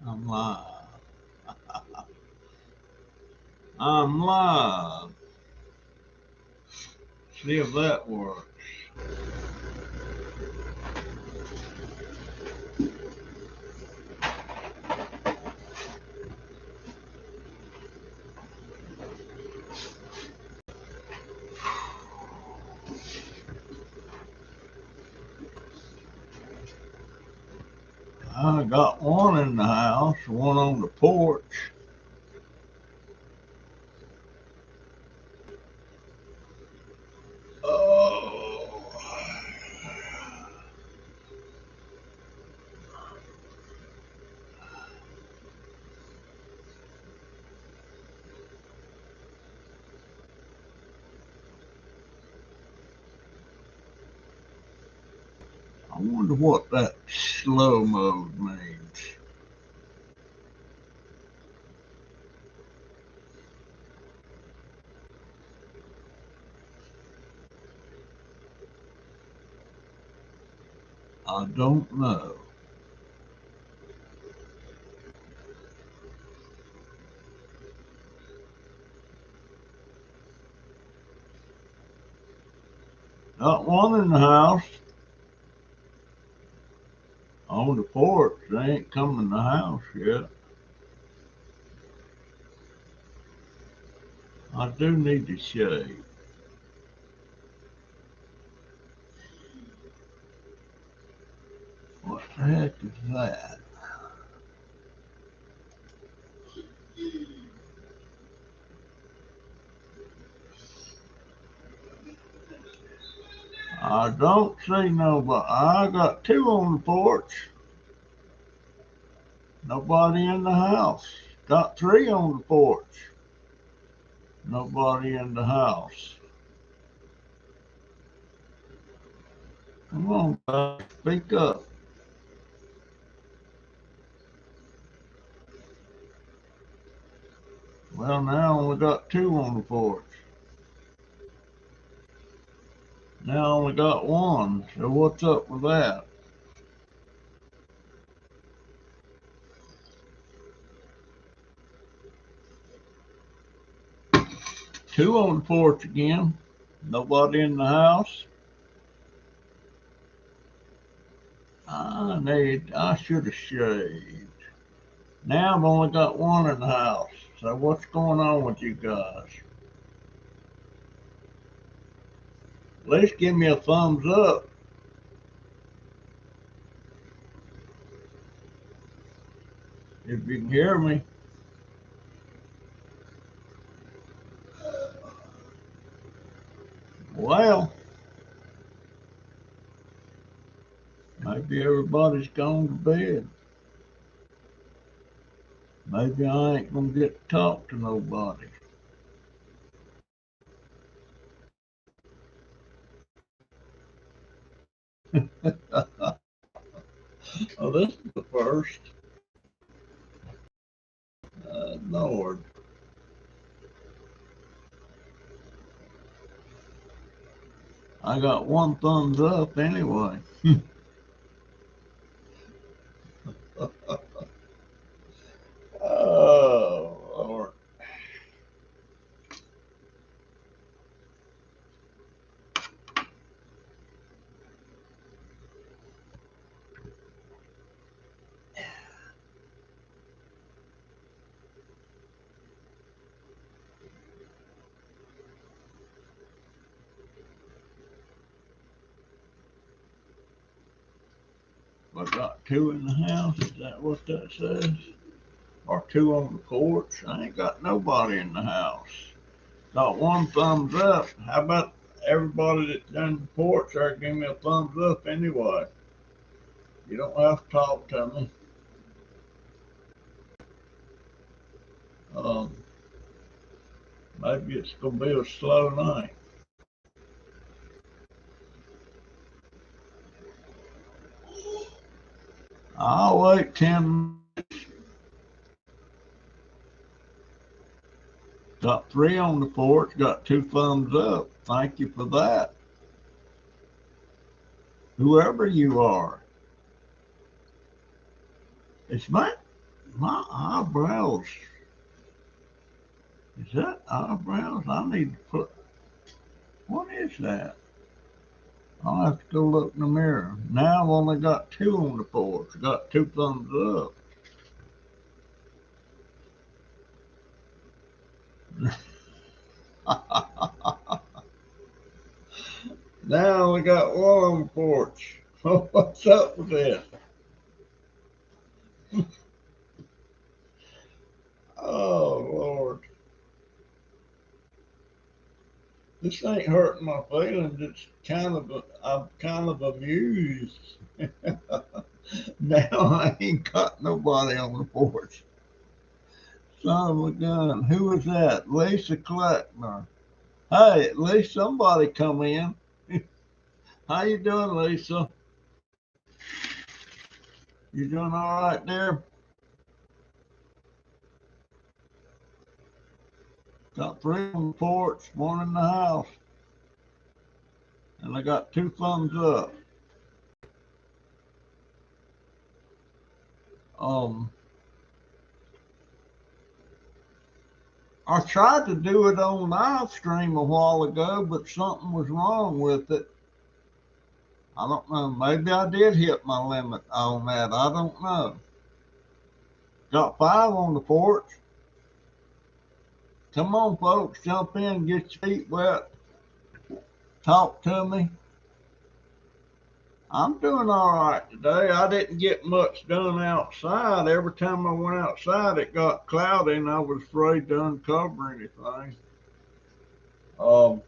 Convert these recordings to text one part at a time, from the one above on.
I'm live. I'm live. See if that works. I got one in the house, one on the porch. Oh, I wonder what that slow mode means. I don't know. Got one in the house. On the porch. They ain't come in the house yet. I do need to shave. What the heck is that? I don't see nobody. I got two on the porch. Nobody in the house. Got three on the porch. Nobody in the house. Come on, guys, speak up. Well, now I only got two on the porch. Now I only got one. So what's up with that? Two on the porch again. Nobody in the house. I should have shaved. Now I've only got one in the house. So what's going on with you guys? At least give me a thumbs up if you can hear me. Well, maybe everybody's gone to bed. Maybe I ain't gonna get to talk to nobody. Oh, this is the first. Lord. I got one thumbs up anyway. Oh, Lord. I got two in the house. Is that what that says? Or two on the porch? I ain't got nobody in the house. Got one thumbs up. How about everybody that's done the porch there give me a thumbs up anyway? You don't have to talk to me. Um, Maybe it's gonna be a slow night. I'll wait 10. Got three on the porch, got two thumbs up. Thank you for that. Whoever you are. It's my My eyebrows. Is that eyebrows? I need to put. What is that? I'll have to go look in the mirror. Now I've only got two on the porch. Got two thumbs up. Now we got one on the porch. What's up with that? Oh Lord, this ain't hurting my feelings. It's kind of I'm kind of amused. Now I ain't got nobody on the porch. Son of a gun. Who was that? Lisa Kleckner. Hey, at least somebody come in. How you doing, Lisa? You doing all right there? Got three on the porch, one in the house, and I got two thumbs up. Um, I tried to do it on live stream a while ago, but something was wrong with it. I don't know. Maybe I did hit my limit on that. I don't know. Got five on the porch. Come on, folks, jump in, get your feet wet, talk to me. I'm doing all right today. I didn't get much done outside. Every time I went outside, it got cloudy, and I was afraid to uncover anything. Um,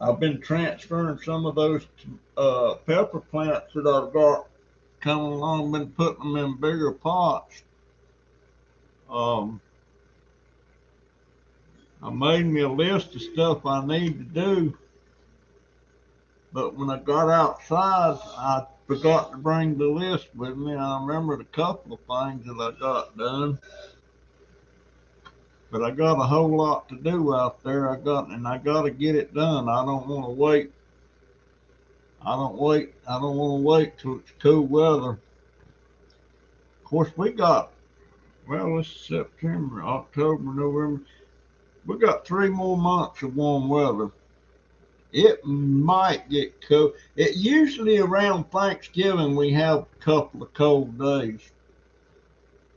I've been transferring some of those pepper plants that I've got coming along, been putting them in bigger pots. Um, I made me a list of stuff I need to do, but when I got outside, I forgot to bring the list with me. I remembered a couple of things that I got done, but I got a whole lot to do out there. I got to get it done. I don't want to wait. I don't want to wait till it's cool weather. Of course, we got, well, it's September, October, November. We got 3 more months of warm weather. It might get cold. It usually around Thanksgiving we have a couple of cold days,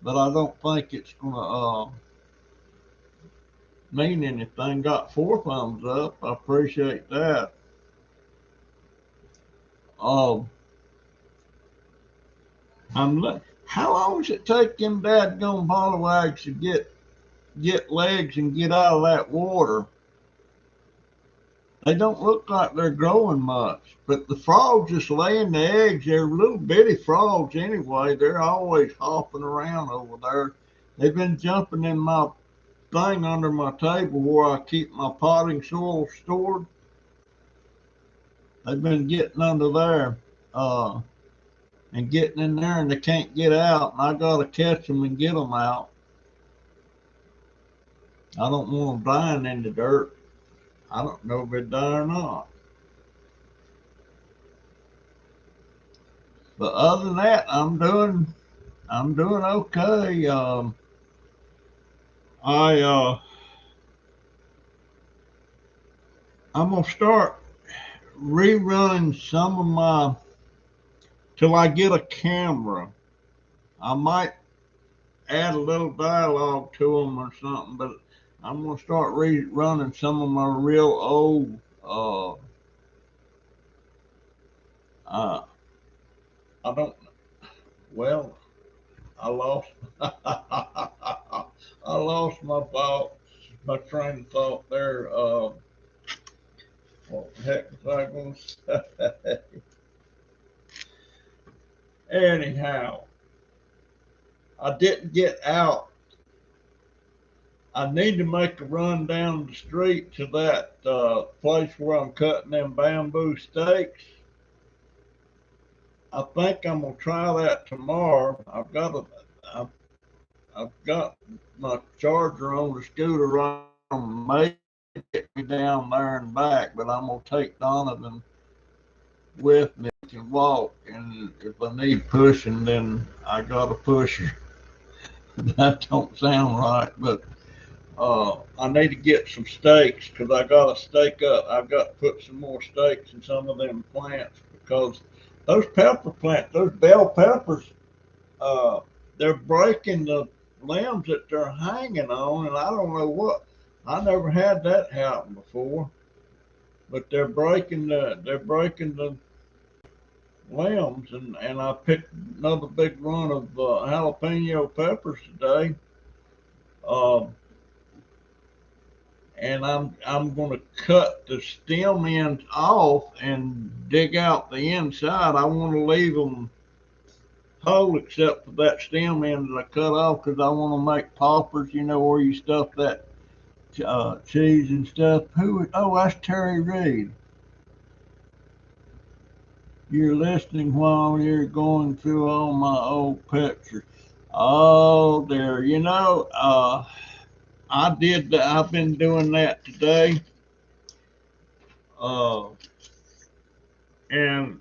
but I don't think it's gonna mean anything. Got four thumbs up. I appreciate that. Um, how long does it take them dadgum ballywhags to get legs and get out of that water? They don't look like they're growing much, but the frogs just laying the eggs. They're little bitty frogs anyway. They're always hopping around over there. They've been jumping in my thing under my table where I keep my potting soil stored. They've been getting under there and getting in there, and they can't get out. And I gotta catch them and get them out. I don't want them dying in the dirt. I don't know if they die or not. But other than that, I'm doing okay. I I'm gonna start rerunning some of my till I get a camera. I might add a little dialogue to them or something, but I'm gonna start rerunning some of my real old. Uh, I don't. Well, I lost. I lost my thought, my train of thought there. What the heck was I going to say? Anyhow, I didn't get out. I need to make a run down the street to that place where I'm cutting them bamboo stakes. I think I'm gonna try that tomorrow. I've, I've got my charger on the scooter right on, may get me down there and back, but I'm gonna take Donovan with me to walk, and if I need pushing, then I gotta push her. That don't sound right, but I need to get some stakes because I got to stake up. I got to put some more stakes in some of them plants because those pepper plants, those bell peppers, uh, they're breaking the limbs that they're hanging on, and I don't know what. I never had that happen before, but they're breaking the limbs, and I picked another big run of jalapeno peppers today. Um, and I'm going to cut the stem ends off and dig out the inside. I want to leave them whole except for that stem end that I cut off because I want to make poppers. You know where you stuff that cheese and stuff. Who? Oh, that's Terry Reed. You're listening while you're going through all my old pictures. Oh, there. I did. I've been doing that today. Uh, and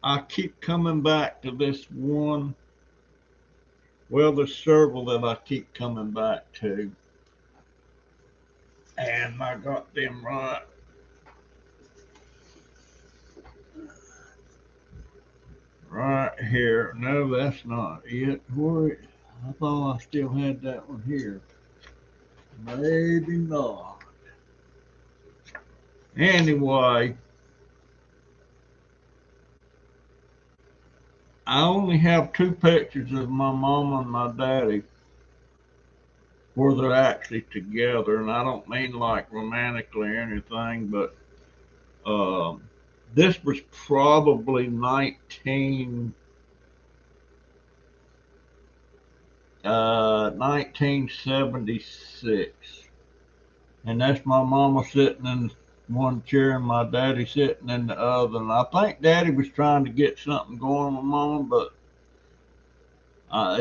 I keep coming back to this one. Well, there's several that I keep coming back to, and I got them right here. No, that's not it. Where? I thought I still had that one here. Maybe not. Anyway, I only have two pictures of my mama and my daddy where they're actually together, and I don't mean like romantically or anything, but um, this was probably 1976, and that's my mama sitting in one chair and my daddy sitting in the other. And I think daddy was trying to get something going with mama, but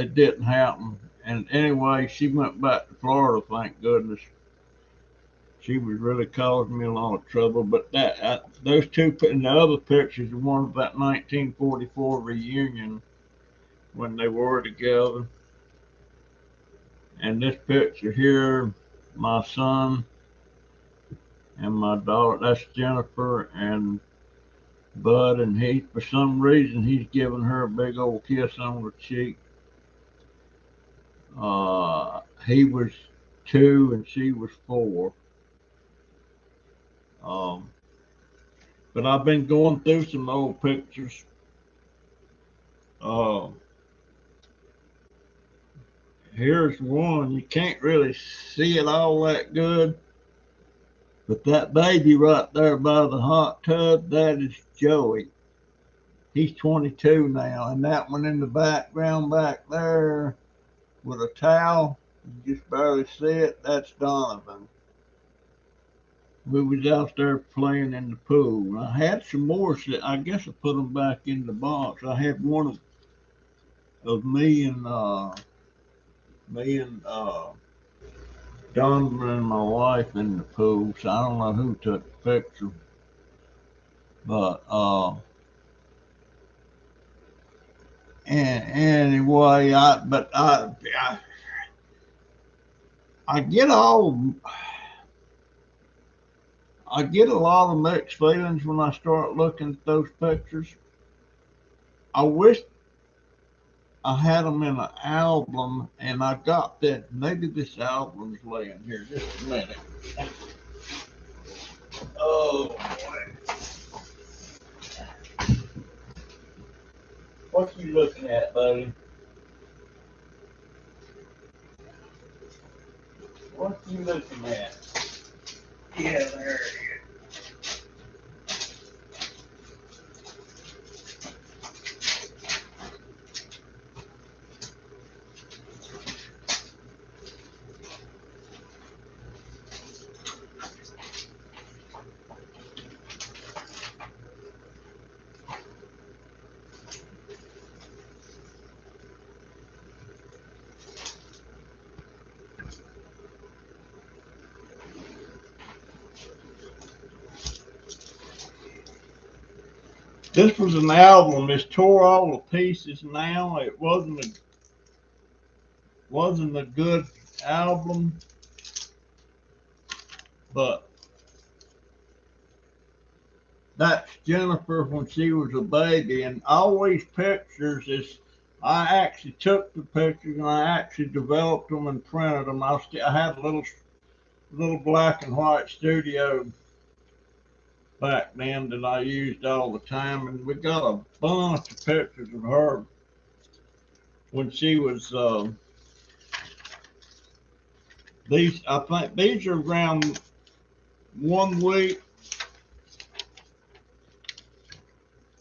it didn't happen. And anyway, she went back to Florida, thank goodness. She was really causing me a lot of trouble. But those two in the other pictures are one of that 1944 reunion when they were together. And this picture here, my son and my daughter, that's Jennifer and Bud, and he, for some reason, he's giving her a big old kiss on the cheek. He was 2 and she was 4. Um, but I've been going through some old pictures. Uh, Here's one. You can't really see it all that good, but that baby right there by the hot tub, that is Joey. He's 22 now, and that one in the background back there with a towel, you just barely see it, that's Donovan. We was out there playing in the pool. I had some more, I guess I put them back in the box. I had one of me and Donovan and my wife in the pool, so I don't know who took the picture. But and anyway, I get all I get a lot of mixed feelings when I start looking at those pictures. I wish I had them in an album, and I got that. Maybe this album's laying here. Just a minute. Oh boy, what you looking at, buddy? What you looking at? Yeah, there it is. This was an album. It's tore all to pieces now. It wasn't wasn't a good album, but that's Jennifer when she was a baby. And all these pictures is I actually took the pictures and I actually developed them and printed them. I had a little black and white studio back then that I used all the time, and we got a bunch of pictures of her when she was. These I think these are around 1 week,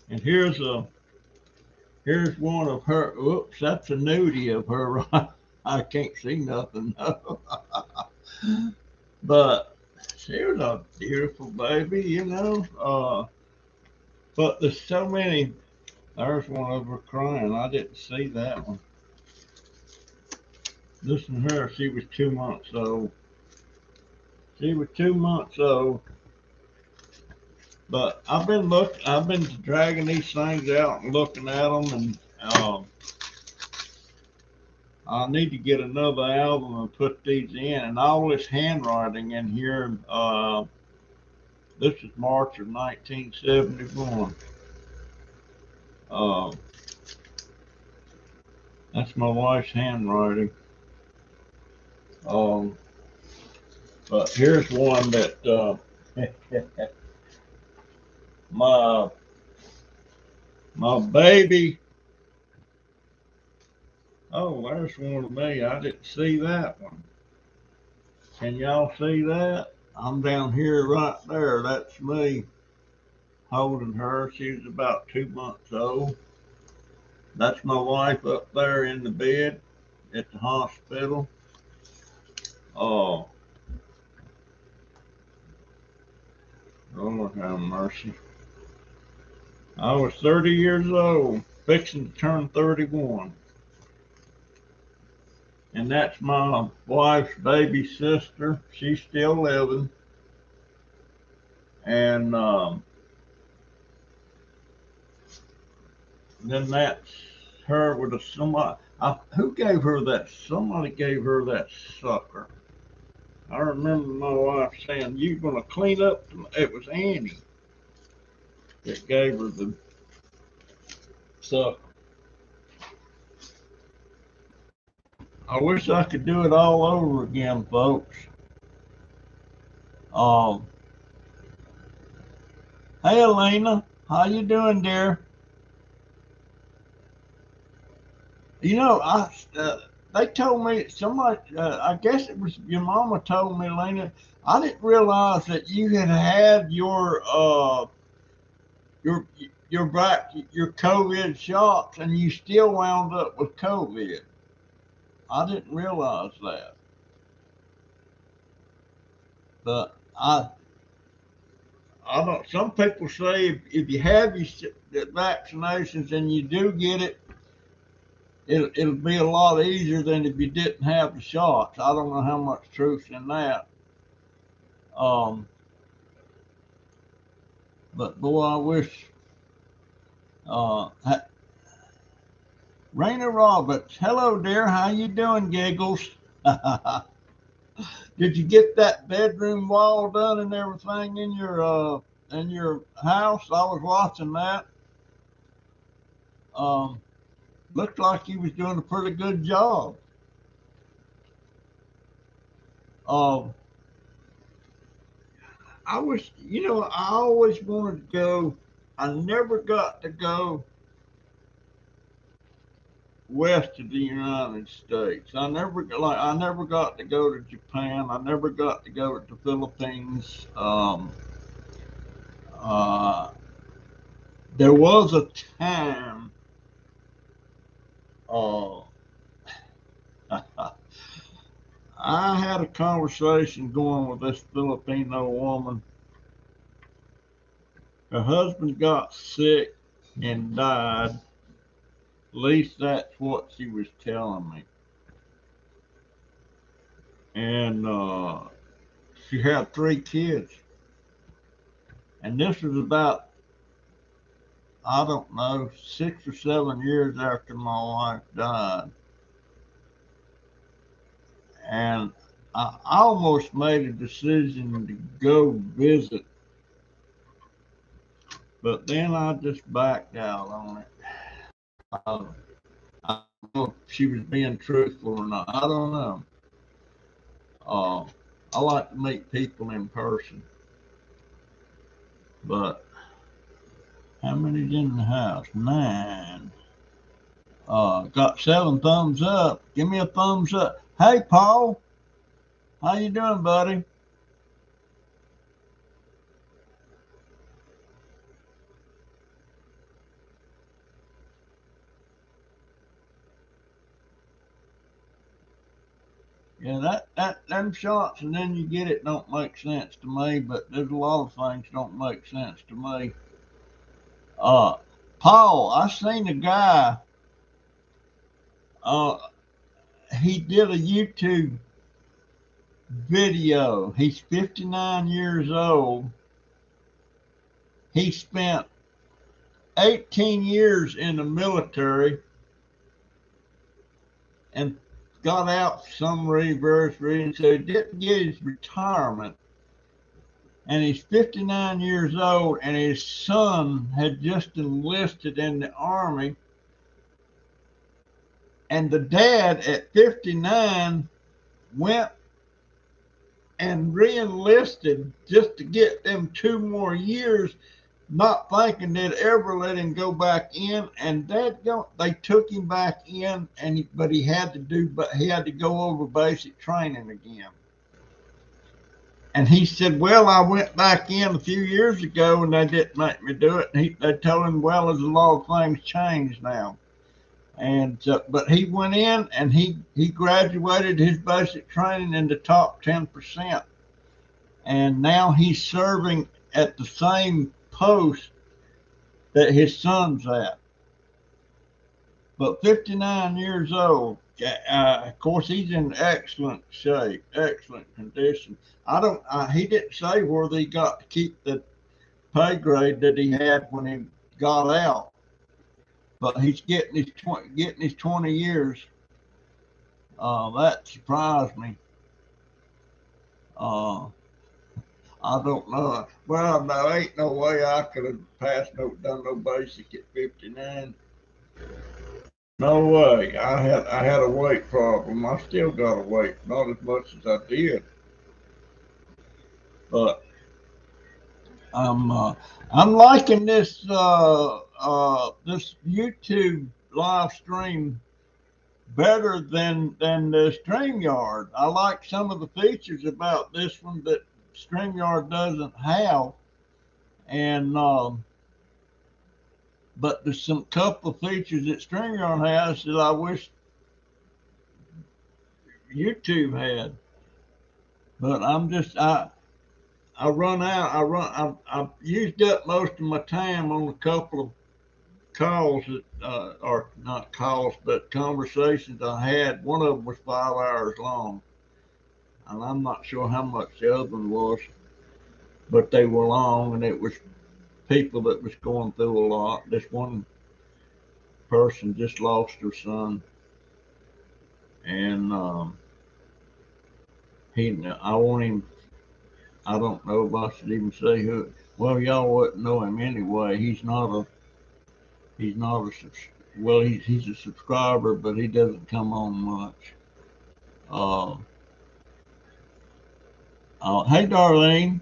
and here's one of her. Oops, that's a nudie of her. Right? I can't see nothing. But she was a beautiful baby, you know. But there's so many. There's one of her crying. I didn't see that one. This is her. She was 2 months old. She was 2 months old. But I've been dragging these things out and looking at them, and I need to get another album and put these in, and all this handwriting in here. This is March of 1971. Uh, that's my wife's handwriting. Um, but here's one that my my baby. Oh, there's one of me. I didn't see that one. Can y'all see that? I'm down here right there. That's me holding her. She was about 2 months old. That's my wife up there in the bed at the hospital. Oh, Lord have mercy. I was 30 years old, fixing to turn 31. And that's my wife's baby sister. She's still living. And then that's her with a somebody. Who gave her that? Somebody gave her that sucker. I remember my wife saying, "You're gonna clean up." It was Annie that gave her the sucker. I wish I could do it all over again, folks. Um, hey, Elena, how you doing, dear? You know, they told me somebody. I guess it was your mama told me, Elena. I didn't realize that you had had your your COVID shots, and you still wound up with COVID. I didn't realize that, but I don't. Some people say if you have your vaccinations and you do get it, it'll be a lot easier than if you didn't have the shots. I don't know how much truth in that. Um, but boy, I wish. Uh, Raina Roberts, hello dear, how you doing, Giggles? Did you get that bedroom wall done and everything in your house? I was watching that. Um, Looked like you was doing a pretty good job. Um, I was, you know, I always wanted to go. I never got to go west of the United States. I never got to go to Japan. I never got to go to the Philippines. Uh, there was a time. Uh, I had a conversation going with this Filipino woman. Her husband got sick and died. At least that's what she was telling me. And she had 3 kids. And this was about, I don't know, 6 or 7 years after my wife died. and I almost made a decision to go visit, but then I just backed out on it. Uh, I don't know if she was being truthful or not. I don't know. Uh, I like to meet people in person, but how many's in the house? 9. Got 7 thumbs up. Give me a thumbs up. Hey, Paul, how you doing, buddy? Yeah, them shots and then you get it don't make sense to me, but there's a lot of things don't make sense to me. Uh, Paul, I seen a guy. Uh, he did a YouTube video. He's 59 years old. He spent 18 years in the military and got out for some various reason, so he didn't get his retirement. And he's 59 years old, and his son had just enlisted in the Army. And the dad at 59 went and re-enlisted just to get them 2 more years, not thinking they'd ever let him go back in. And they took him back in, but he had to go over basic training again. And he said, well, I went back in a few years ago and they didn't make me do it. And they told him, well, there's a lot of things changed now. And but he went in and he graduated his basic training in the top 10%. And now he's serving at the same post that his son's at. But 59 years old. Of course, he's in excellent shape, excellent condition. I don't. He didn't say whether he got to keep the pay grade that he had when he got out, but he's getting his 20 years. That surprised me. Uh, I don't know. Well, no, ain't no way I could have done no basic at 59. No way. I had a weight problem. I still got a weight, not as much as I did, but I'm liking this YouTube live stream better than the StreamYard. I like some of the features about this one that StreamYard doesn't have, and but there's some couple of features that StreamYard has that I wish YouTube had. But I run out. I've used up most of my time on a couple of calls that or not calls, but conversations I had. One of them was 5 hours long, and I'm not sure how much the other one was, but they were long, and it was people that was going through a lot. This one person just lost her son, and I want him. I don't know if I should even say who. Well, y'all wouldn't know him anyway. He's not a well. He's a subscriber, but he doesn't come on much. Uh, hey, Darlene,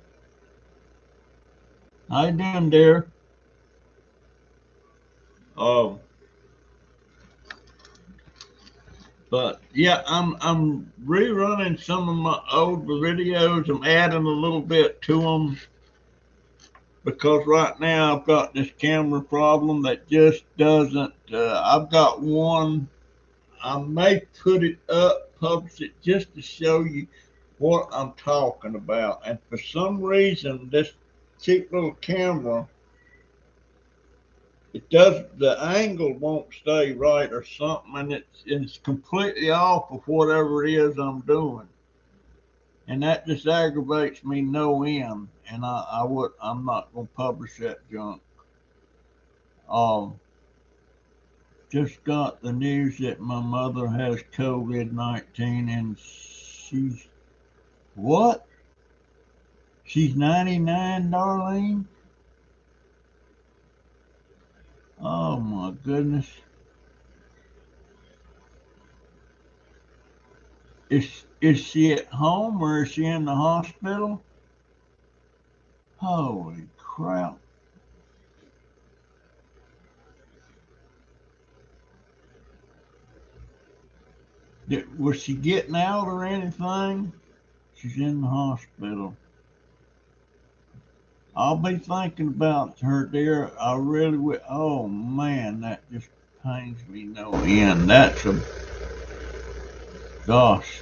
how you doing, dear? Uh, but yeah, I'm rerunning some of my old videos. I'm adding a little bit to them because right now I've got this camera problem that just doesn't. I've got one. I may put it up, publish it just to show you what I'm talking about. And for some reason, this cheap little camera, it does the angle won't stay right or something, and it's completely off of whatever it is I'm doing, and that just aggravates me no end. And I'm not gonna publish that junk. Um, just got the news that my mother has COVID-19 in she's what? She's 99, Darlene? Oh my goodness. Is she at home or is she in the hospital? Holy crap. Was she getting out or anything? She's in the hospital. I'll be thinking about her, dear. I really will. Oh man, that just pains me no end. That's a gosh.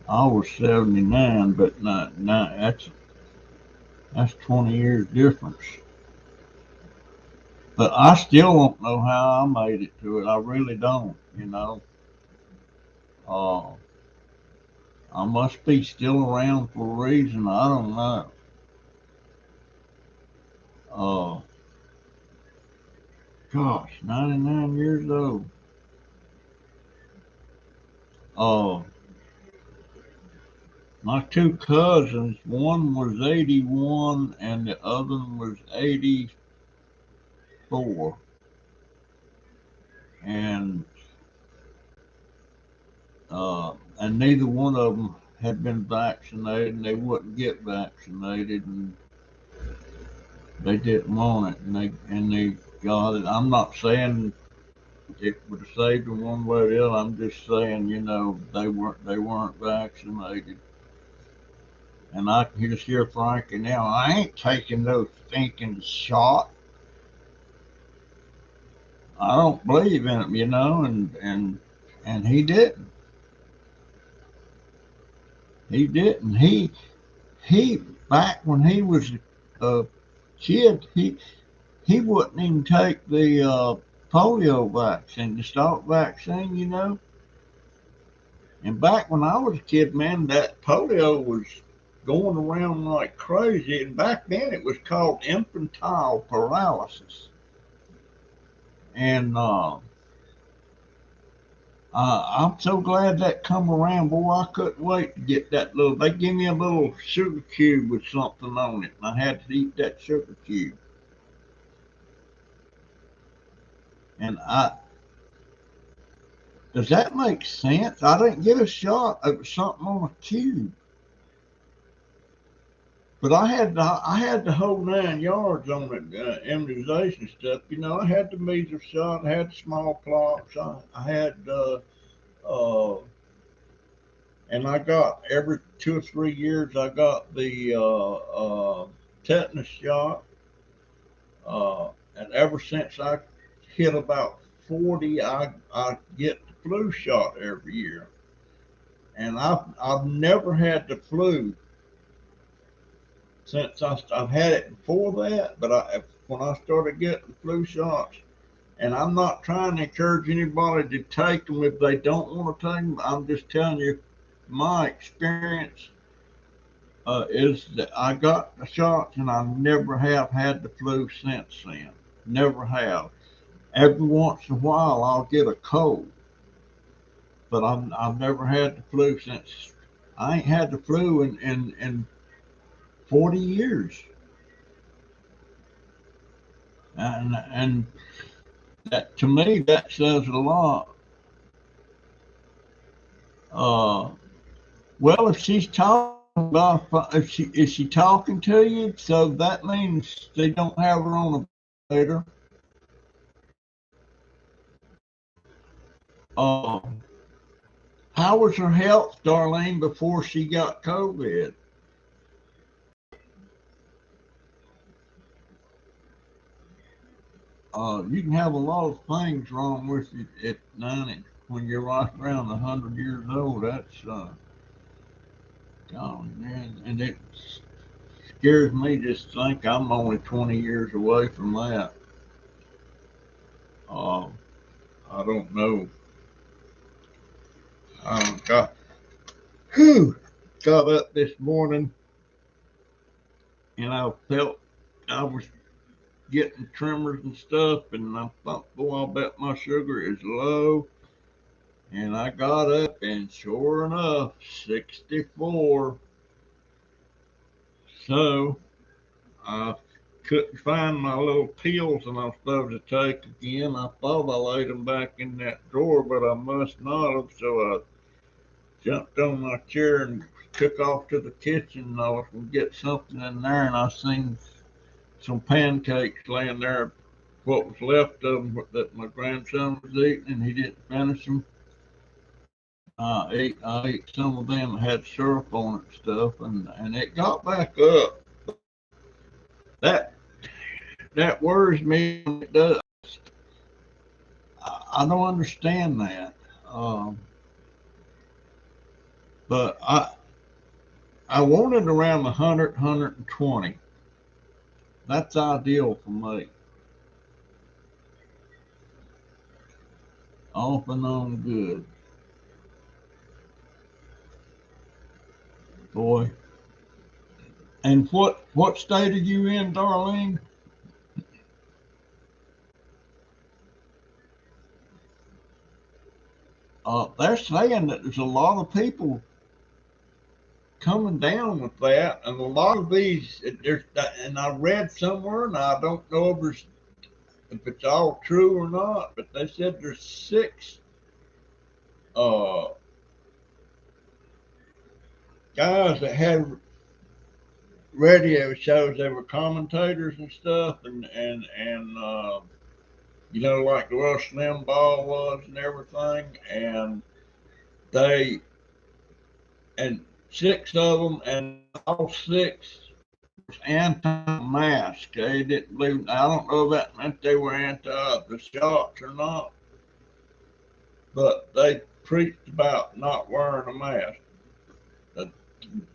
I was 79, but not that's 20 years difference. But I still don't know how I made it to it. I really don't. Uh, I must be still around for a reason. I don't know. Uh, Gosh, 99 years old. Uh, my two cousins, one was 81 and the other one was 84. And and neither one of them had been vaccinated, and they wouldn't get vaccinated, and they didn't want it, and they got it. I'm not saying it would have saved them one way or the other. I'm just saying, they weren't vaccinated. And I can just hear Frankie now. I ain't taking no stinking shot. I don't believe in him, and he didn't. He didn't. He back when he was a kid, he wouldn't even take the polio vaccine, the start vaccine. And back when I was a kid, man, that polio was going around like crazy. And back then it was called infantile paralysis. And I'm so glad that come around, boy. I couldn't wait to get that little. They give me a little sugar cube with something on it, and I had to eat that sugar cube. And does that make sense? I didn't get a shot. It was something on a cube, but I had the whole 9 yards on the immunization stuff. I had the measles shot, I had the smallpox, I had uh, and I got every 2 or 3 years I got the tetanus shot, and ever since I hit about 40, I get the flu shot every year, and I've never had the flu since I've had it before that, but when I started getting the flu shots. And I'm not trying to encourage anybody to take them if they don't want to take them. I'm just telling you my experience is that I got the shots and I never have had the flu since then. Never have. Every once in a while I'll get a cold, but I've never had the flu since. I ain't had the flu in 40 years. And that to me that says a lot. Uh, well, if she's talking about if she is she talking to you, so that means they don't have her on a later. Uh, how was her health, Darlene, before she got COVID? You can have a lot of things wrong with you at 90 when you're right around 100 years old. That's God, man, and it scares me just to think I'm only 20 years away from that. Uh, I don't know. I whew, got up this morning and I felt I was getting tremors and stuff, and I thought, boy, I bet my sugar is low. And I got up, and sure enough, 64. So I couldn't find my little pills that I'm supposed to take again. I thought I laid them back in that drawer, but I must not have. So I jumped on my chair and took off to the kitchen. I was going to get something in there, and I seen some pancakes laying there, what was left of them that my grandson was eating, and he didn't finish them. I ate some of them that had syrup on it and stuff, and it got back up. That that worries me when it does. I don't understand that. Um, but I want it around 100, 120. That's ideal for me. Off and on good. Boy. And what state are you in, Darlene? They're saying that there's a lot of people coming down with that, and a lot of these there's and I read somewhere, and I don't know if it's all true or not, but they said there's six uh, guys that had radio shows. They were commentators and stuff, and like Rush Limbaugh was and everything, and they and six of them, and all six was anti-mask. They didn't believe. I don't know if that meant they were anti the shots or not, but they preached about not wearing a mask. They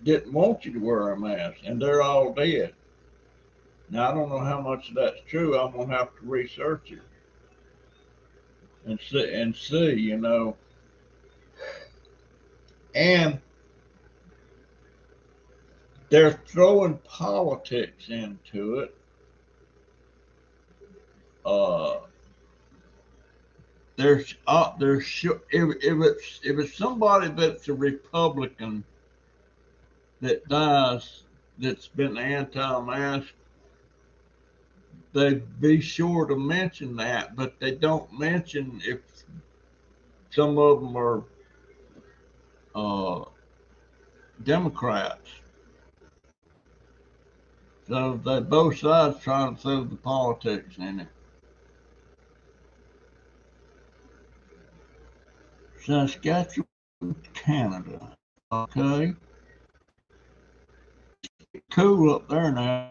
didn't want you to wear a mask, and they're all dead. Now I don't know how much of that's true. I'm gonna have to research it and see, and they're throwing politics into it. Uh, if it's somebody that's a Republican that dies that's been anti-mask, they be sure to mention that, but they don't mention if some of them are uh, Democrats. So they both sides trying to throw the politics in it. Saskatchewan, Canada. Okay, cool up there now.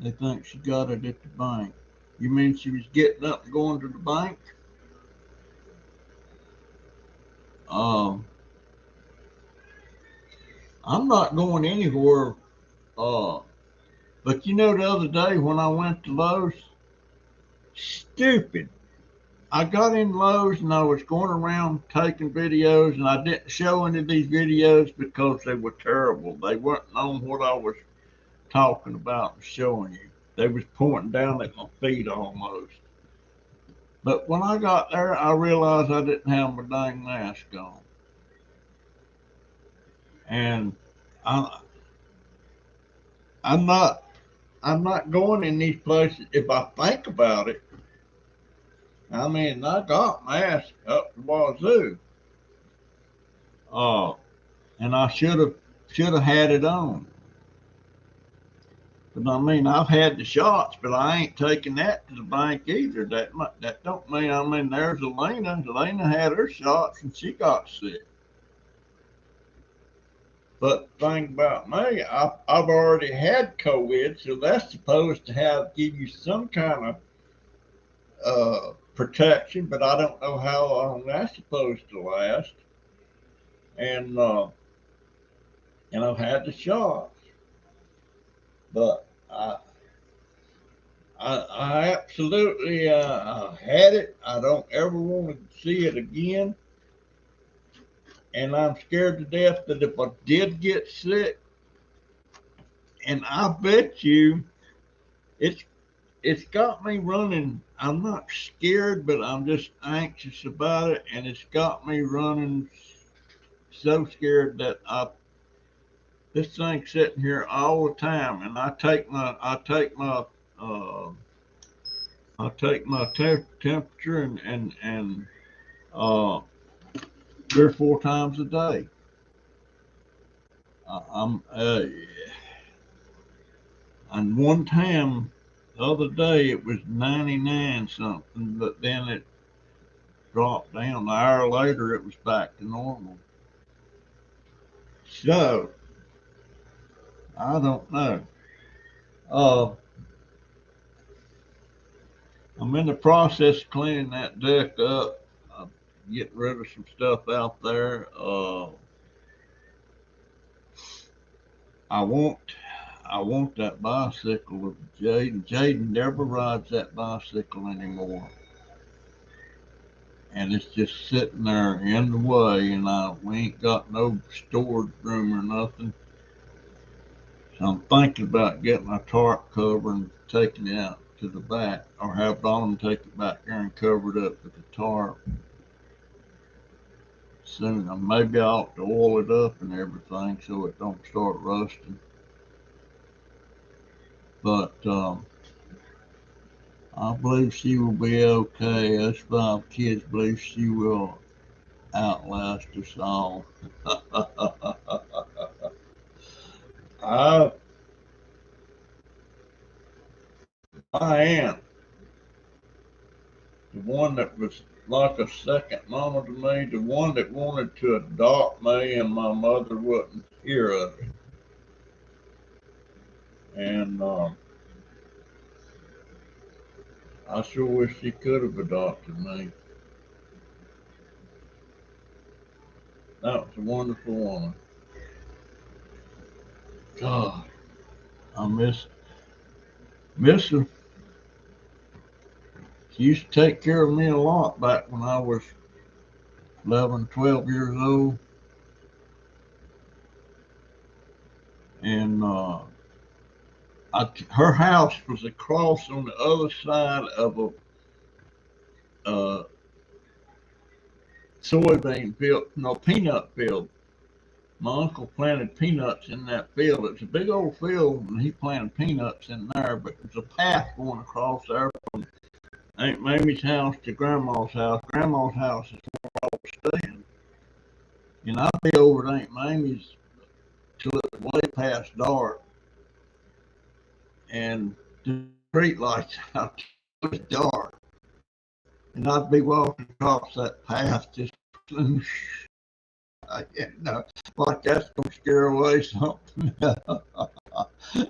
They think she got it at the bank. You mean she was getting up and going to the bank? Um, I'm not going anywhere. Uh, but the other day when I went to Lowe's, stupid. I got in Lowe's and I was going around taking videos, and I didn't show any of these videos because they were terrible. They weren't on what I was talking about and showing you. They was pointing down at my feet almost. But when I got there, I realized I didn't have my dang mask on, and I, I'm not I'm not going in these places. If I think about it, I mean, I got masks up the wazoo, uh, and I should have had it on. But I mean, I've had the shots, but I ain't taking that to the bank either. That don't mean. I mean, there's Elena. Elena had her shots and she got sick. But the thing about me, I've already had COVID, so that's supposed to give you some kind of protection, but I don't know how long that's supposed to last. And I've had the shots, but I absolutely had it. I don't ever want to see it again, and I'm scared to death that if I did get sick, and I bet you it's it's got me running. I'm not scared, but I'm just anxious about it, and it's got me running so scared that this thing's sitting here all the time, and uh, temperature and uh, 3 or 4 times a day. I'm and one time the other day it was 99 something, but then it dropped down. An hour later, it was back to normal. So I don't know. Uh, I'm in the process of cleaning that deck up, getting rid of some stuff out there. I want I want that bicycle of Jaden. Jaden never rides that bicycle anymore. And it's just sitting there in the way, and we ain't got no storage room or nothing. So I'm thinking about getting a tarp cover and taking it out to the back, or have Don take it back there and cover it up with the tarp soon. Maybe I ought to oil it up and everything so it don't start rusting. But I believe she will be okay. Us 5 kids believe she will outlast us all. I, my aunt, the one that was like a second mama to me, the one that wanted to adopt me, and my mother wouldn't hear of it. And I sure wish she could have adopted me. That was a wonderful woman. God, I miss her. She used to take care of me a lot back when I was 11, 12 years old. And her house was across on the other side of a uh, soybean field, no, peanut field. My uncle planted peanuts in that field. It's a big old field, and he planted peanuts in there, but there's a path going across there from Aunt Mamie's house to Grandma's house. Grandma's house is where I was staying. And I'd be over at Aunt Mamie's till it was way past dark, and the street lights out. It was dark. And I'd be walking across that path just, you know, like that's going to scare away something.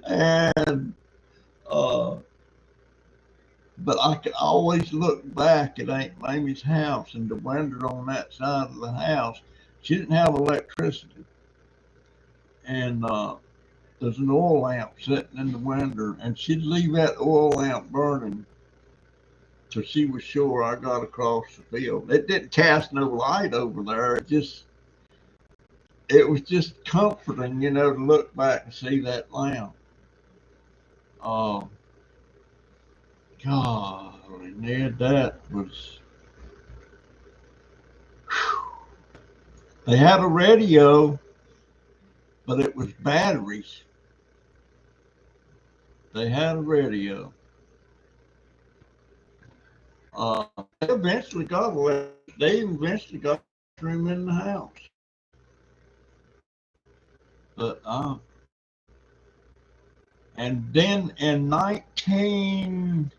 And, but I could always look back at Aunt Mamie's house and the window on that side of the house. She didn't have electricity. And there's an oil lamp sitting in the window, and she'd leave that oil lamp burning so she was sure I got across the field. It didn't cast no light over there. It was just comforting, you know, to look back and see that lamp. Oh, God, Ned, that was. Whew. They had a radio, but it was batteries. They had a radio. Uh, they eventually got a. They eventually got a room in the house. But and then in 19,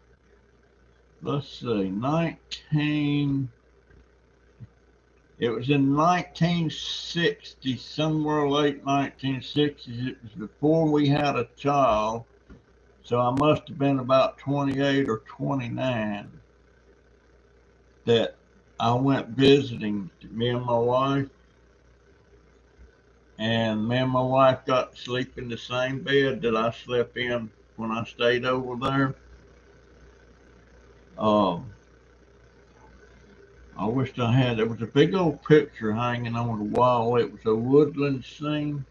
it was in 1960, somewhere late 1960s. It was before we had a child, so I must have been about 28 or 29 that I went visiting, me and my wife. And me and my wife got to sleep in the same bed that I slept in when I stayed over there. Um, I wished I had. There was a big old picture hanging on the wall. It was a woodland scene.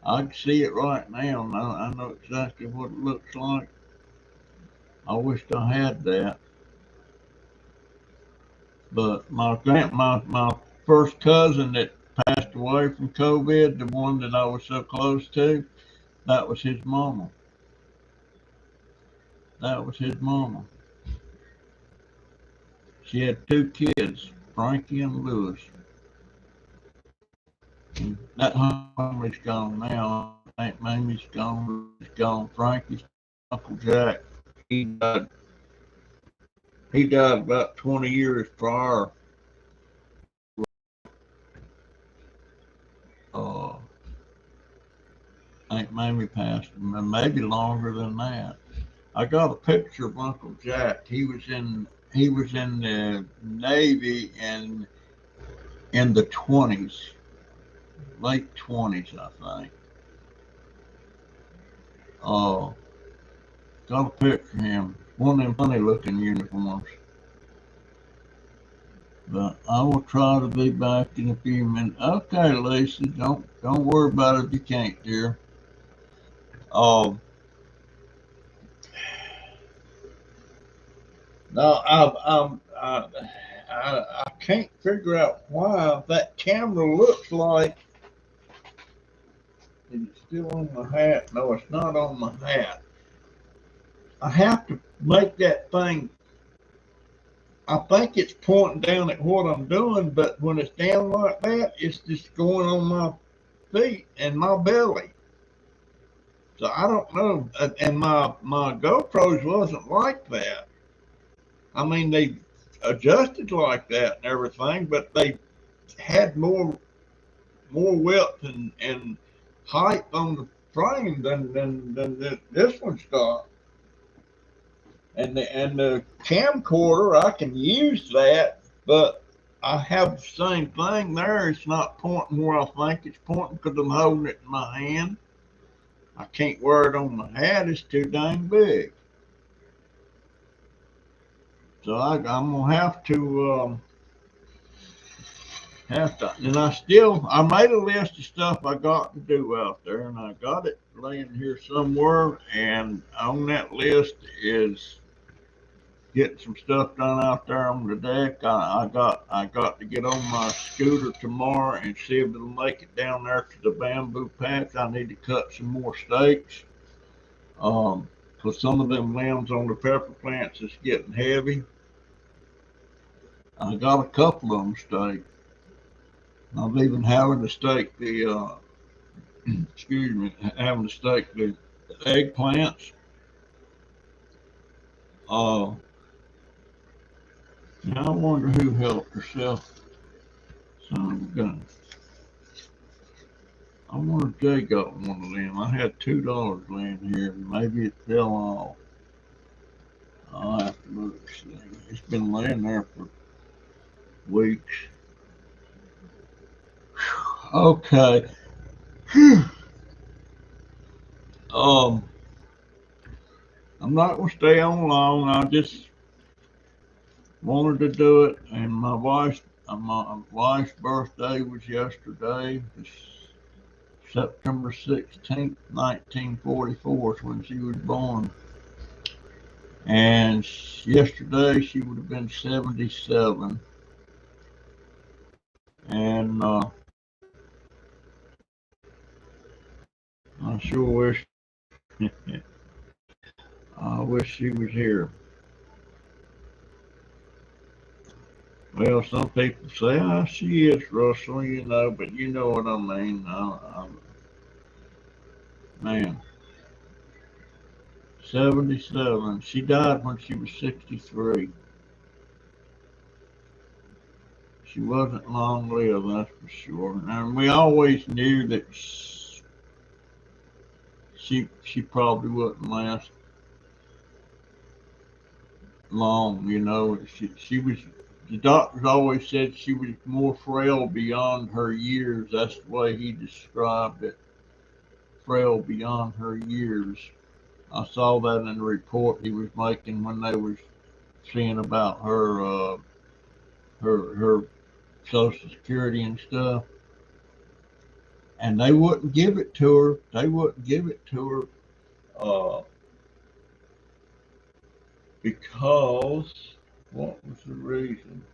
I can see it right now. I know exactly what it looks like. I wished I had that. But my first cousin that passed away from COVID, the one that I was so close to, that was his mama. That was his mama. She had two kids, Frankie and Lewis. And that family's gone now. Aunt Mamie's gone. Louis gone. Frankie's Uncle Jack. He died. He died about 20 years prior. Uh, Aunt Mamie passed, maybe longer than that. I got a picture of Uncle Jack. He was in the Navy and in the 20s, late 20s, I think. Uh, got a picture of him. One of them funny looking uniforms. But I will try to be back in a few minutes. Okay, Lisa, don't worry about it if you can't, dear. Um, no, I can't figure out why that camera looks like. Is it still on my hat? No, it's not on my hat. I have to make that thing. I think it's pointing down at what I'm doing, but when it's down like that, it's just going on my feet and my belly. So I don't know. And my GoPros wasn't like that. I mean, they adjusted like that and everything, but they had more width and height on the frame than this one's got. And the camcorder, I can use that, but I have the same thing there. It's not pointing where I think it's pointing because I'm holding it in my hand. I can't wear it on my hat. It's too dang big. So I'm gonna have to, and I made a list of stuff I got to do out there, and I got it laying here somewhere. And on that list is getting some stuff done out there on the deck. I got to get on my scooter tomorrow and see if it'll make it down there to the bamboo patch. I need to cut some more stakes. Because some of them limbs on the pepper plants is getting heavy. I got a couple of them staked. I'm even having to stake the excuse me, having to stake the eggplants. Uh, Now I wonder who helped herself some gun. I wonder if Jay got one of them. I had $2 laying here. Maybe it fell off. I'll have to look. See. It's been laying there for weeks. Okay. um, I'm not gonna stay on long. I just wanted to do it, and my wife's birthday was yesterday. It's September 16th, 1944 is when she was born. And yesterday she would have been 77. And I sure wish I wish she was here. Well, some people say, "Ah, she is Russell," but you know what I mean. Man, 77. She died when she was 63. She wasn't long lived, that's for sure. And we always knew that she probably wouldn't last long. She was. The doctors always said she was more frail beyond her years. That's the way he described it. Frail beyond her years. I saw that in the report he was making when they was seeing about her Social Security and stuff. And they wouldn't give it to her. They wouldn't give it to her. Uh, because what was the reason?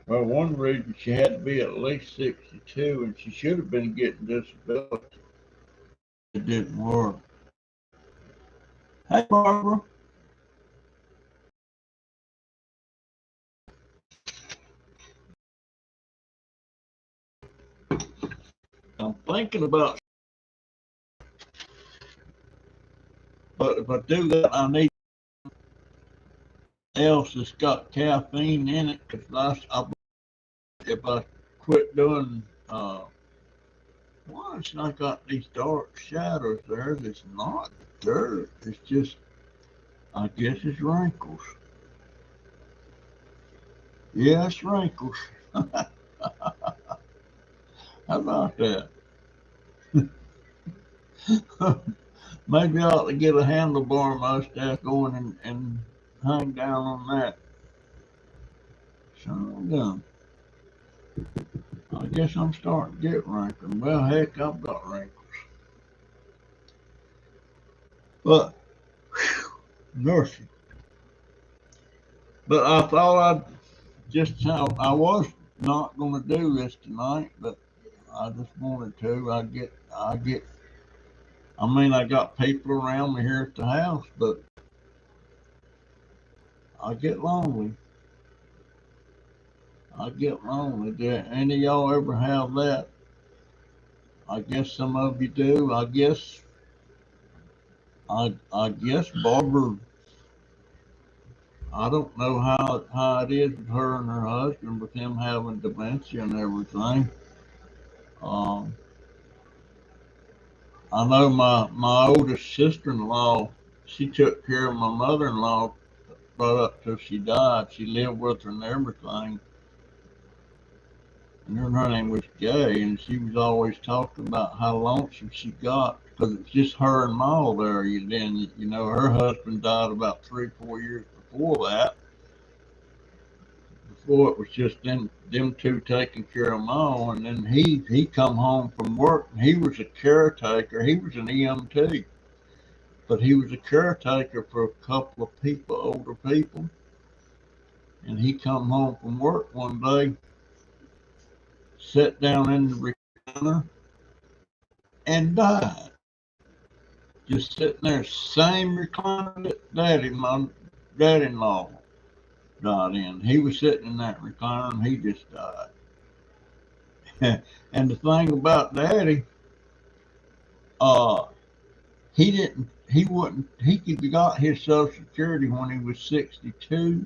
Well, one reason she had to be at least 62 and she should have been getting disability. It didn't work. Hey, Barbara. I'm thinking about, but if I do that, I need else that's got caffeine in it. Because if I quit doing, why it's not got these dark shadows there? It's not dirt. It's just, I guess it's wrinkles. Yeah, it's wrinkles. How about that? Maybe I ought to get a handlebar mustache going and hang down on that. Son of a gun. I guess I'm starting to get wrinkles. Well, heck, I've got wrinkles. But, whew, mercy. But I thought I was not going to do this tonight, but I just wanted to. I mean, I got people around me here at the house, but I get lonely. I get lonely. Did any of y'all ever have that? I guess some of you do. I guess Barbara. I don't know how it is with her and her husband, with him having dementia and everything. Um, I know my oldest sister-in-law. She took care of my mother-in-law right up till she died. She lived with her and everything. And her name was Gay, and she was always talking about how lonesome she got because it's just her and Ma there. You know, her husband died about 3, 4 years before that. Before it was just them two taking care of Ma, and then he come home from work. And he was a caretaker. He was an EMT, but he was a caretaker for a couple of people, older people. And he come home from work one day, sat down in the recliner, and died. Just sitting there, same recliner that my dad-in-law died in. He was sitting in that recliner and he just died. And the thing about Daddy, uh, he got his Social Security when he was 62,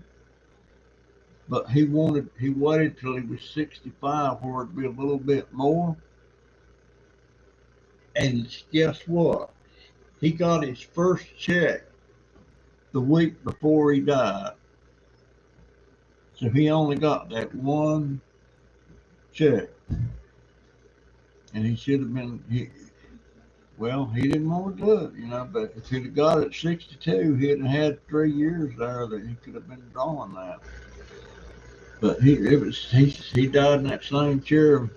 but he waited till he was 65 where it'd be a little bit more. And guess what? He got his first check the week before he died. So he only got that one check. And he should have been, he didn't want to do it, but if he'd have got it at 62, he'd have had 3 years there that he could have been drawing that. But he died in that same chair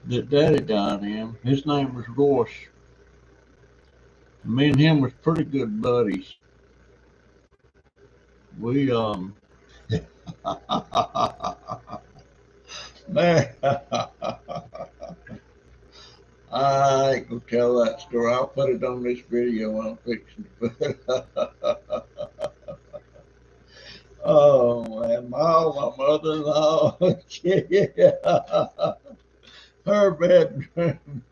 that Daddy died in. His name was Royce. Me and him was pretty good buddies. We man, I ain't gonna tell that story. I'll put it on this video I'm fixing to put. Oh man, my mother-in-law, yeah. Her bedroom,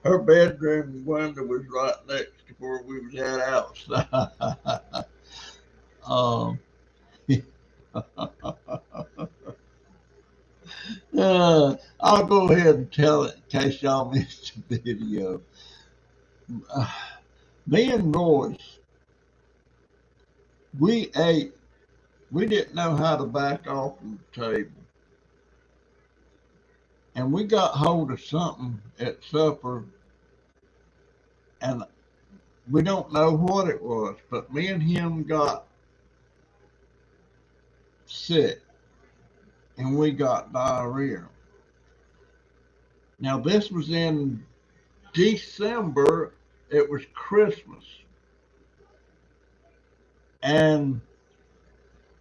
her bedroom window was right next to where we was at outside. um, I'll go ahead and tell it in case y'all missed the video. Me and Royce, we ate. We didn't know how to back off from the table, and we got hold of something at supper, and we don't know what it was, but me and him got sick, and we got diarrhea. Now this was in December. It was Christmas. and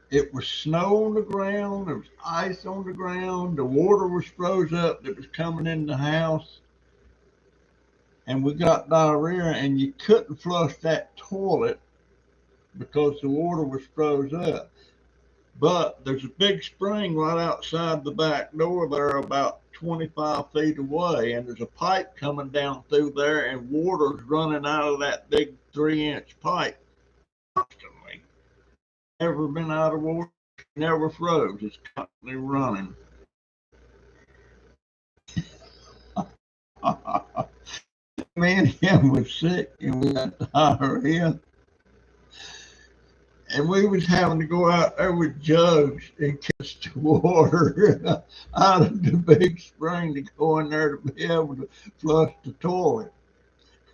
it was snow on the ground, there was ice on the ground, the water was froze up that was coming in the house, and we got diarrhea, and you couldn't flush that toilet because the water was froze up. But there's a big spring right outside the back door there, about 25 feet away, and there's a pipe coming down through there, and water's running out of that big 3-inch pipe constantly. Never been out of water, never froze. It's constantly running. Me and him was sick, and we had diarrhea. And we was having to go out there with jugs and catch the water out of the big spring to go in there to be able to flush the toilet.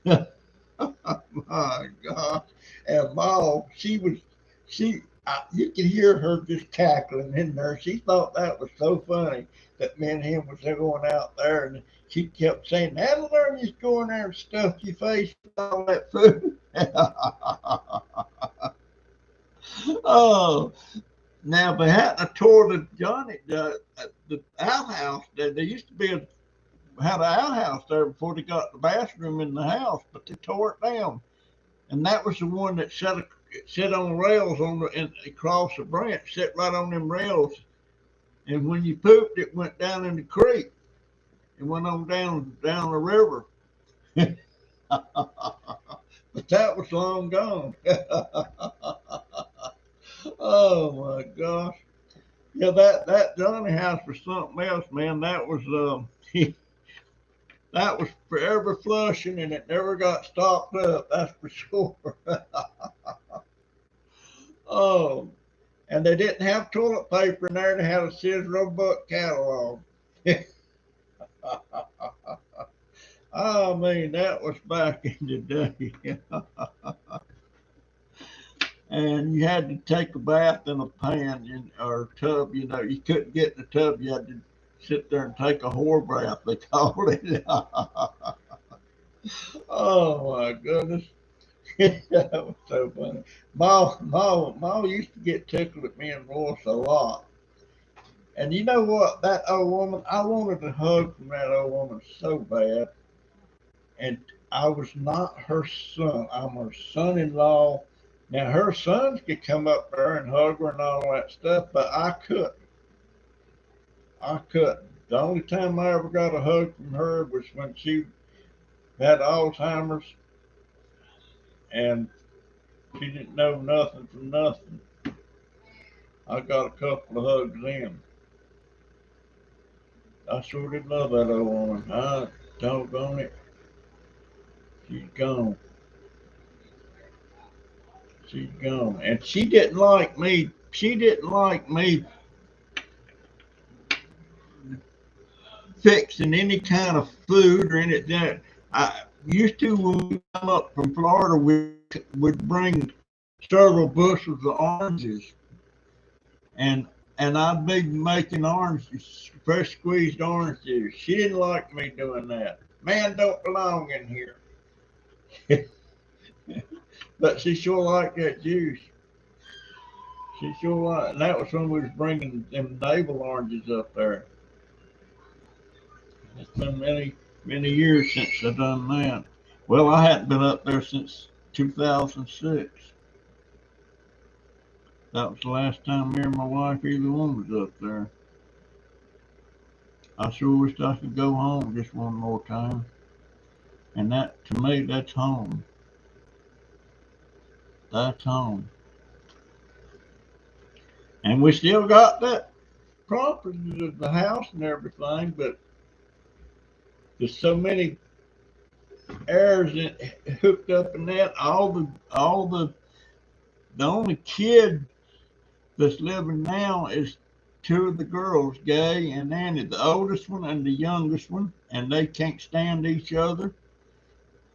My God. And Mom, you could hear her just cackling in there. She thought that was so funny that me and him was going out there, and she kept saying, "That'll learn you to go in there and stuff your face with all that food." Oh, now if they hadn't tore the outhouse, there used to be had an outhouse there before they got the bathroom in the house, but they tore it down, and that was the one that sit on rails across the branch, sit right on them rails, and when you pooped, it went down in the creek. It went on down the river. But that was long gone. Oh my gosh. Yeah, that Johnny house was something else, man. That was that was forever flushing, and it never got stopped up. That's for sure. Oh, and they didn't have toilet paper in there. They had a Sears Roebuck catalog. I mean, that was back in the day. And you had to take a bath in a pan or a tub. You couldn't get in the tub. You had to sit there and take a whore bath, they called it. Oh my goodness. That was so funny. Ma used to get tickled at me and Royce a lot. And you know what? That old woman, I wanted a hug from that old woman so bad. And I was not her son. I'm her son-in-law. Now her sons could come up there and hug her and all that stuff, but I couldn't. I couldn't. The only time I ever got a hug from her was when she had Alzheimer's and she didn't know nothing from nothing. I got a couple of hugs then. I sure did love that old woman. I doggone it. She's gone. She's gone. And she didn't like me. She didn't like me fixing any kind of food or anything. I used to, when we come up from Florida, we would bring several bushels of oranges, and I'd be making oranges, fresh squeezed orange juice. She didn't like me doing that. Man don't belong in here. But she sure liked that juice. She sure liked, and that was when we was bringing them navel oranges up there. It's been many years since I done that. Well, I hadn't been up there since 2006. That was the last time me and my wife, either one, was up there. I sure wished I could go home just one more time. And that, to me, that's home. That's home. And we still got that property, the house and everything, but there's so many heirs hooked up in that. The only kid that's living now is two of the girls, Gay and Annie, the oldest one and the youngest one, and they can't stand each other.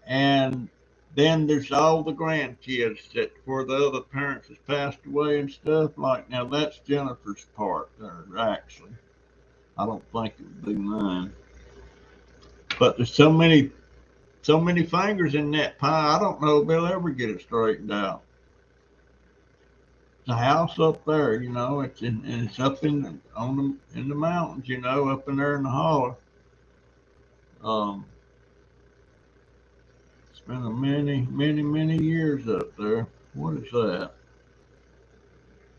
And then there's all the grandkids that where the other parents has passed away and stuff. Like now, that's Jennifer's part there. Actually, I don't think it would be mine. But there's so many fingers in that pie. I don't know if they'll ever get it straightened out. the house up there, you know, and it's up in the mountains, you know, up in there in the holler. Um, it's been a many years up there. What is that?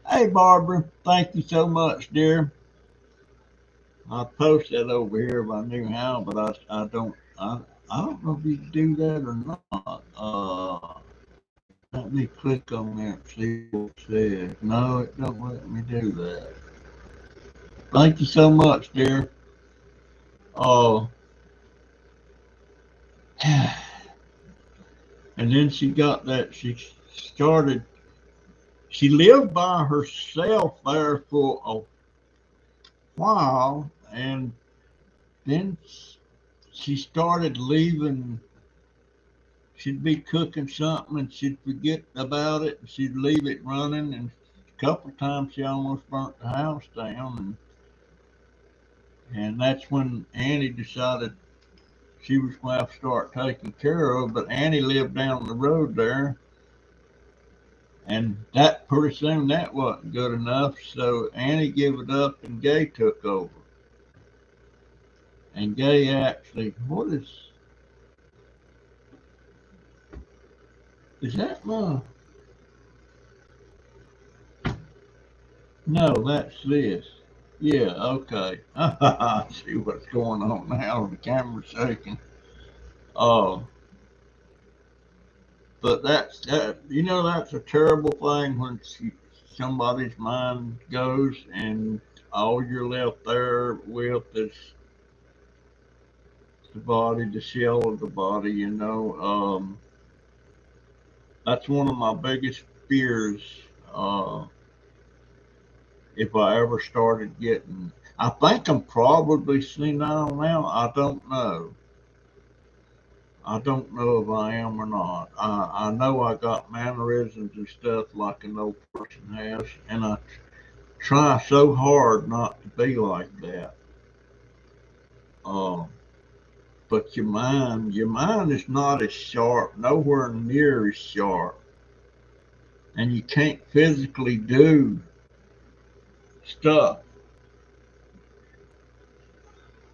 Hey, Barbara, thank you so much, dear. I post that over here if I knew how, but I don't know if you can do that or not. Let me click on that and see what it says. No, it don't let me do that. Thank you so much, dear. Oh, and then she got that. Started. She lived by herself there for a while, and then she started leaving. She'd be cooking something and she'd forget about it and she'd leave it running. And a couple of times she almost burnt the house down. And that's when Annie decided she was going to have to start taking care of. But Annie lived down the road there. And that pretty soon that wasn't good enough. So Annie gave it up and Gay took over. And Gay actually, is that my, no, that's this. Yeah, okay. I see what's going on now. The camera's shaking. Uh, but you know, that's a terrible thing when somebody's mind goes and all you're left there with is the body, the shell of the body, you know. That's one of my biggest fears. Uh, if I ever started getting, I think I'm probably senile now. I don't know if I am or not. I know I got mannerisms and stuff like an old person has, and I try so hard not to be like that. Uh, but your mind is not as sharp, nowhere near as sharp, and you can't physically do stuff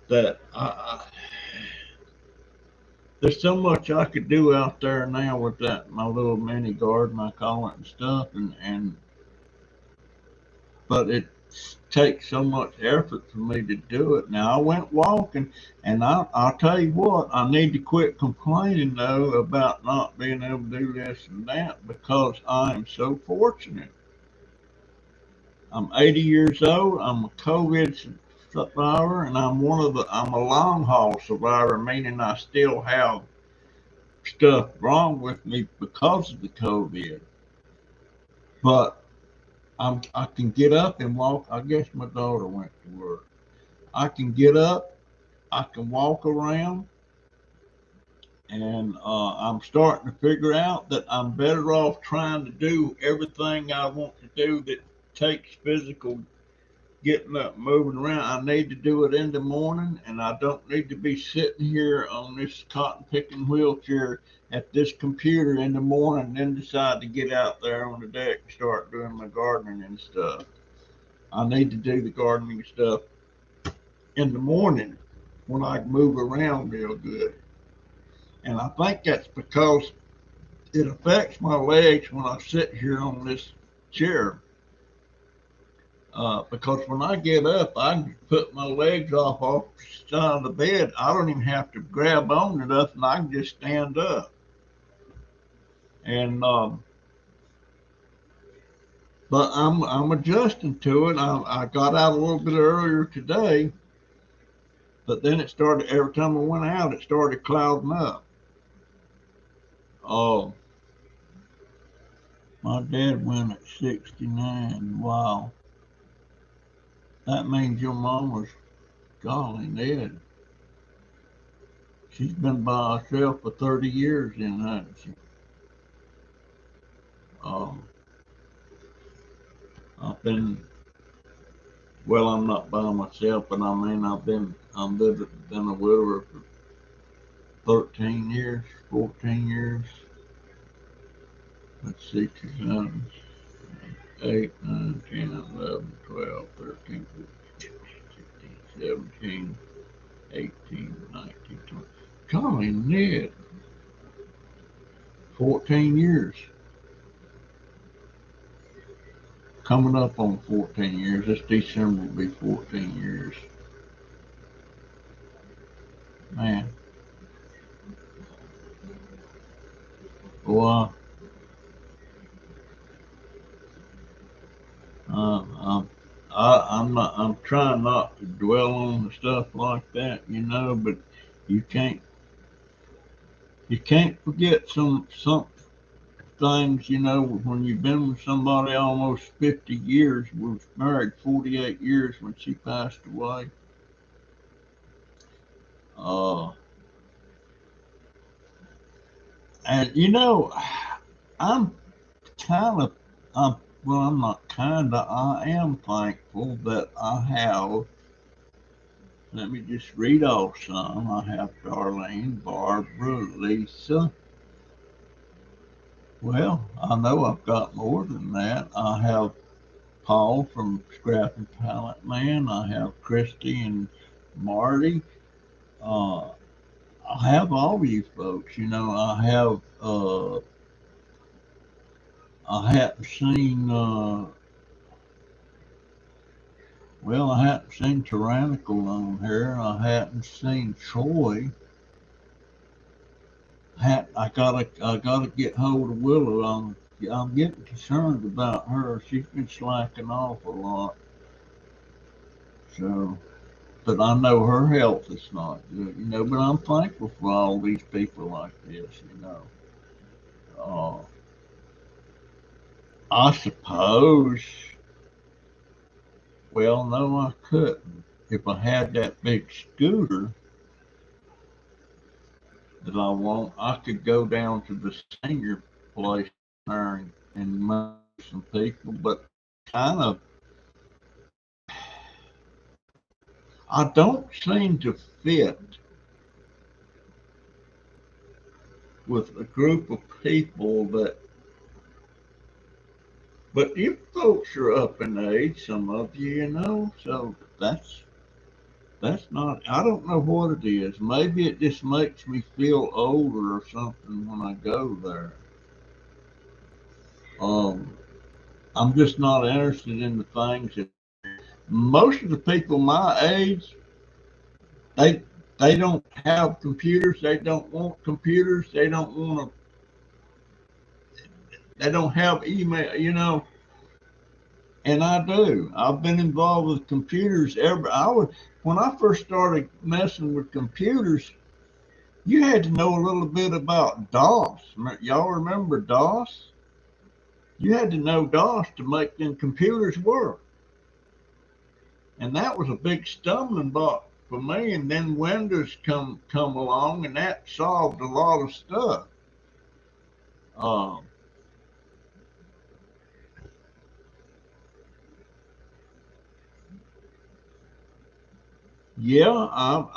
that there's so much I could do out there now with that my little mini garden I call it and stuff, and but it takes so much effort for me to do it. Now I went walking, and I'll tell you what, I need to quit complaining though about not being able to do this and that because I am so fortunate. I'm 80 years old. I'm a COVID survivor, and I'm a long haul survivor, meaning I still have stuff wrong with me because of the COVID. But I can get up and walk. I guess my daughter went to work. I can get up, I can walk around, and I'm starting to figure out that I'm better off trying to do everything I want to do that takes physical getting up, moving around. I need to do it in the morning, and I don't need to be sitting here on this cotton picking wheelchair at this computer in the morning and then decide to get out there on the deck and start doing my gardening and stuff. I need to do the gardening stuff in the morning when I move around real good. And I think that's because it affects my legs when I sit here on this chair. Because when I get up, I can put my legs off the side of the bed. I don't even have to grab on to nothing. I can just stand up. And but I'm adjusting to it. I got out a little bit earlier today, but then it started. Every time I went out, it started clouding up. Oh, my dad went at 69. Wow, that means your mom was golly dead. She's been by herself for 30 years, then, hasn't she? Um, I've been, well, I'm not by myself, but I mean, been a widower for 13 years, 14 years. Let's see, 2008. 8, 9, 10, 11, 12, 13, 14, 15, 16, 17, 18, 19, 20. Golly, Ned, 14 years. Coming up on 14 years. This December will be 14 years. Man. Boy, I'm trying not to dwell on stuff like that, but you can't forget some things, when you've been with somebody almost 50 years, was married 48 years when she passed away. And I'm kind of, I'm not kind of, I am thankful that I have. Let me just read off some. I have Darlene, Barbara, Lisa. Well, I know I've got more than that. I have Paul from Scrap and Pallet Man. I have Christy and Marty. I have all you folks. I hadn't seen. I hadn't seen Tyrannical on here. I hadn't seen Troy. I gotta get hold of Willow. I'm getting concerned about her. She's been slacking off a lot. So, but I know her health is not good, But I'm thankful for all these people like this. I suppose. Well, no, I couldn't. If I had that big scooter that I want, I could go down to the senior place there and meet some people, but kind of, I don't seem to fit with a group of people but you folks are up in age, some of you, so that's not, I don't know what it is. Maybe it just makes me feel older or something when I go there. I'm just not interested in the things that most of the people my age, they they don't have computers, they don't want computers, they don't have email, and I do. I've been involved with computers when I first started messing with computers, you had to know a little bit about DOS. Y'all remember DOS? You had to know DOS to make them computers work. And that was a big stumbling block for me. And then Windows come along, and that solved a lot of stuff. Um, yeah, I've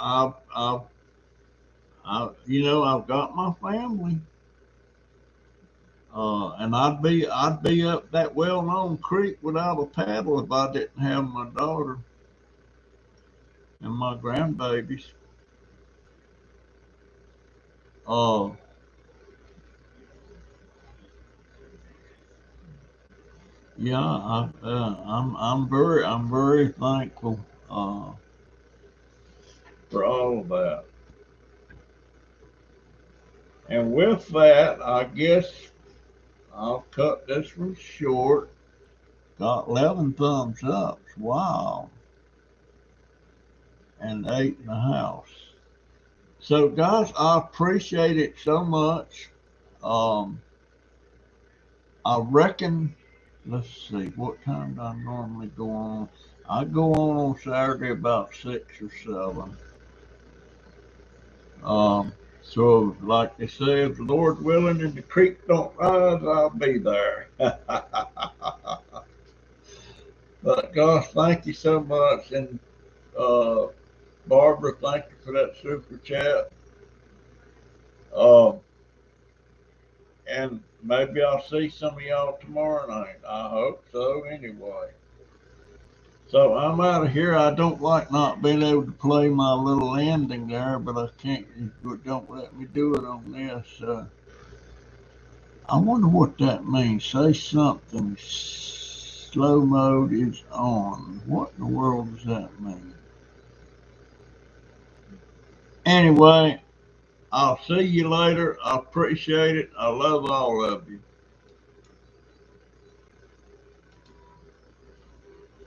got my family, and I'd be up that well-known creek without a paddle if I didn't have my daughter and my grandbabies. Uh, yeah, I'm very thankful for all of that. And with that, I guess I'll cut this one short. Got 11 thumbs up. Wow. And 8 in the house. So, guys, I appreciate it so much. Um, I reckon, let's see, what time do I normally go on? I go on Saturday about 6 or 7. So, like they say, if the Lord willing and the creek don't rise, I'll be there. But gosh, thank you so much. And uh, Barbara, thank you for that super chat. Uh, And maybe I'll see some of y'all tomorrow night. I hope so anyway. So I'm out of here. I don't like not being able to play my little ending there, but I can't. It don't let me do it on this. I wonder what that means. Say something. Slow mode is on. What in the world does that mean? Anyway, I'll see you later. I appreciate it. I love all of you.